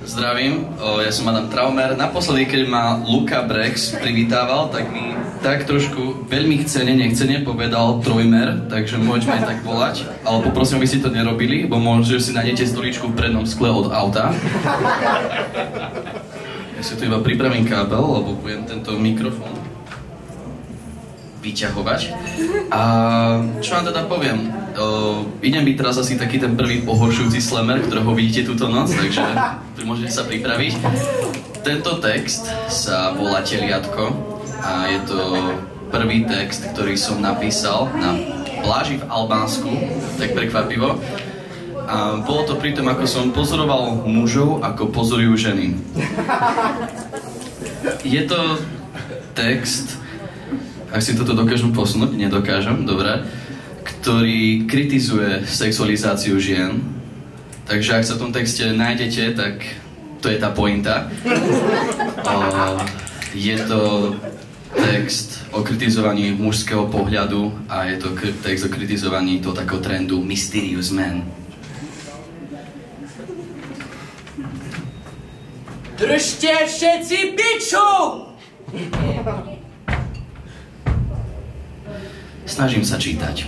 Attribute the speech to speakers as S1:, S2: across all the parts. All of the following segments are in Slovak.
S1: Zdravím, ja som Adam Traumer. Naposledy, keď ma Luka Brex privítával, tak mi tak trošku veľmi nechcene povedal Trojmer, takže môžeš ma aj tak volať. Ale poprosím, aby ste to nerobili, bo možno, že si nájdete stoličku v prednom skle od auta. Ja si tu iba pripravím kábel, lebo budem tento mikrofón vyťahovať. A čo vám teda poviem? Idem byť teraz asi taký ten prvý pohoršujúci slamer, ktorého vidíte túto noc, takže môžete sa pripraviť. Tento text sa volá Teliatko a je to prvý text, ktorý som napísal na pláži v Albánsku, tak prekvapivo. A bolo to pri tom, ako som pozoroval mužov, ako pozorujú ženy. Je to text, ak si toto dokážem posunúť, nedokážem, dobre, ktorý kritizuje sexualizáciu žien. Takže ak sa v tom texte nájdete, tak to je tá pointa. Je to text o kritizovaní mužského pohľadu a je to text o kritizovaní toho takého trendu Mysterious Man.
S2: Držte všetci biču!
S1: Snažím sa čítať,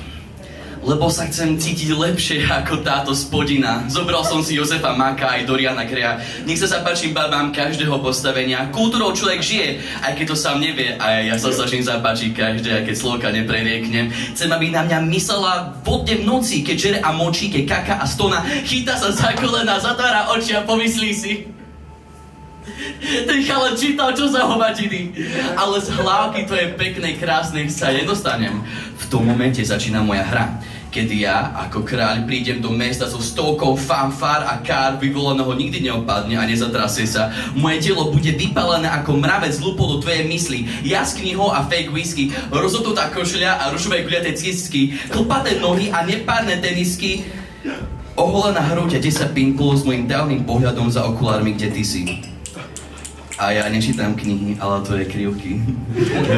S1: lebo sa chcem cítiť lepšie ako táto spodina. Zobral som si Jozefa Maka aj Doriana Greya. Nech sa zapáčim babám každého postavenia. Kultúrou človek žije, aj keď to sám nevie. A ja sa snažím zapáčiť každé, aj keď slovka neprerieknem. Chcem, aby na mňa myslela vodne v noci, keď žere a močí, keď kaká a stona. Chytá sa za kolena, zatvára oči a pomyslí si: ten chalan čítal, čo za hovadiny. Ale z hlavky to je pekné, krásne, sa nedostanem. V tom momente začína moja hra, kedy ja, ako kráľ, prídem do mesta so stovkou fanfár a kár vyvolaného nikdy neopadne a nezatrasie sa. Moje telo bude vypálené ako mravec lúpol do tvojej mysli. Ja s knihou a fake whisky, rozotutá košľa a rušové guliaté cistky, chlpaté nohy a nepárne tenisky, oholená hruď a 10 pinkul s mojím dávnym pohľadom za okulármi, kde ty si. A ja nečítam knihy, ale to je krivky.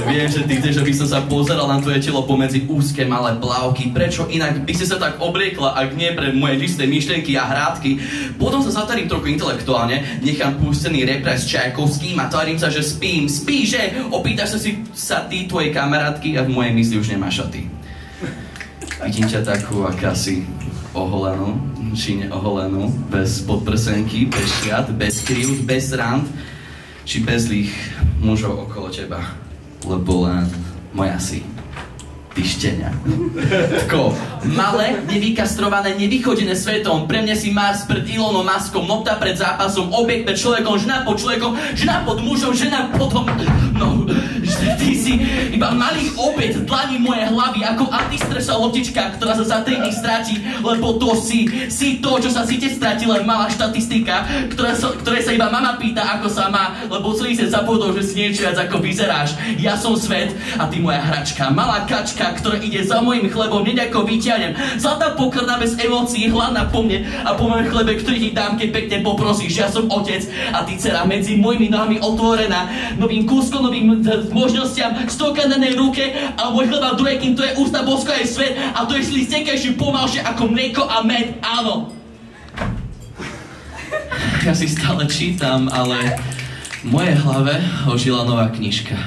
S1: Viem, že ty chceš, aby som sa pozeral na tvoje telo pomedzi úzke malé plávky. Prečo inak by si sa tak obliekla, ak nie pre moje čisté myšlienky a hrádky? Potom sa zatarím trochu intelektuálne, nechám pustený reprise s Čajkovským a tvarím sa, že spím. Spíš, že? Opýtaš sa ty tvojej kamarátky a v mojej mysli už nemáš šaty. Vidím ťa takú akási oholenú, či neoholenú, bez podprsenky, bez šiat, bez krivd, bez rand, či bez zlých mužov okolo teba, lebo len moja si. Ty štenia. Tko, malé, nevykastrované, nevychodené svetom, pre mňa si Mars pred Elonom Muskom, nopta pred zápasom, objekt pred človekom, žena pod človekom, žena pod mužom, žena potom... No, ty si iba malý obed v dlani mojej hlavy, ako antistresová loptička, ktorá sa za 3 dní stratí, lebo to si to, čo sa síte stratí, len malá štatistika, ktorej sa iba mama pýta, ako sa má, lebo celý svet zabudol, že si niečo viac ako vyzeráš. Ja som svet a ty moja hračka, malá kačka, ktorá ide za mojím chlebom, hneď ako vyťahnem. Zlatá pokrna bez emócií, hladná po mne a po mojom chlebe, ktorý ti dám, keď pekne poprosíš. Ja som otec a ty dcera, medzi mojimi nohami otvorená, novým kúskom, novým možnostiam, stovka na jednej ruke a môj chleba v druhej, kým to je ústa, bosko je svet a to je šli stenkejšie pomalšie ako mlieko a med, áno. Ja si stále čítam, ale v mojej hlave ožila nová knižka.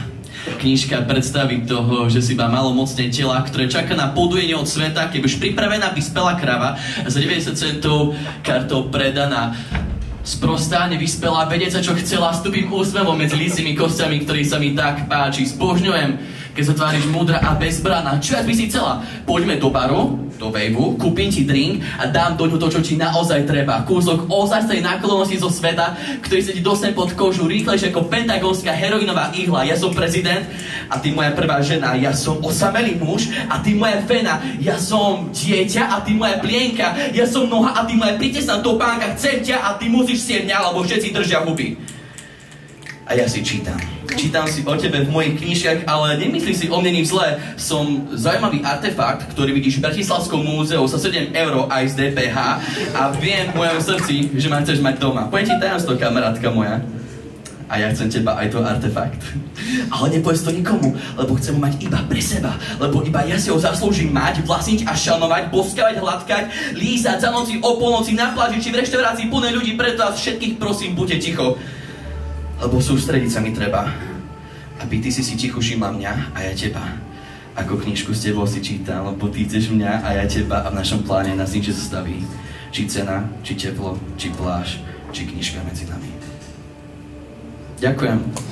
S1: Knižka predstaví toho, že si má malomocné tela, ktoré čaká na podujenie od sveta, keď už pripravená vyspelá krava za 90 centov kartou predaná. Sprostá, nevyspelá, vedieť sa čo chcela, s tupým úsmevom medzi lícimi kostiami, ktorý sa mi tak páči. Zbožňujem, keď sa tváriš múdra a bezbraná. Čo viac by si chcela? Poďme do baru, do vejvu, kúpim ti drink a dám do ňu to, čo ti naozaj treba. Kúsok ozajstnej náklonnosti zo sveta, ktorý sedí dosne pod kožu, rýchlejšie ako pentagonská heroinová ihla. Ja som prezident a ty moja prvá žena. Ja som osamelý muž a ty moja vena. Ja som dieťa a ty moja plienka. Ja som noha a ty moja pritesná topánka. Chcem ťa a ty musíš sieť mňa, lebo všetci držia huby. A ja si čítam. Čítam si o tebe v mojich knižkách, ale nemyslí si o mne nič zlé. Som zaujímavý artefakt, ktorý vidíš v Bratislavskom múzeu za 7 € aj z DPH a viem v mojom srdci, že ma chceš mať doma. Poviem ti tajomstvo, kamarátka moja. a ja chcem teba aj to artefakt. Ale nepovedz to nikomu, lebo chcem ho mať iba pre seba. Lebo iba ja si ho zaslúžim mať, vlastniť a šanovať, boskávať, hladkať, lízať za noci, o polnoci, na pláži či v reštaurácii plné ľudí, preto vás všetkých prosím, buďte ticho. Lebo sústrediť sa mi treba, aby ty si ticho všimla mňa a ja teba. Ako knižku s tebou si čítam, lebo ty chceš mňa a ja teba a v našom pláne nás nič zastaví. Či cena, či teplo, či pláž, či knižka medzi nami. Ďakujem.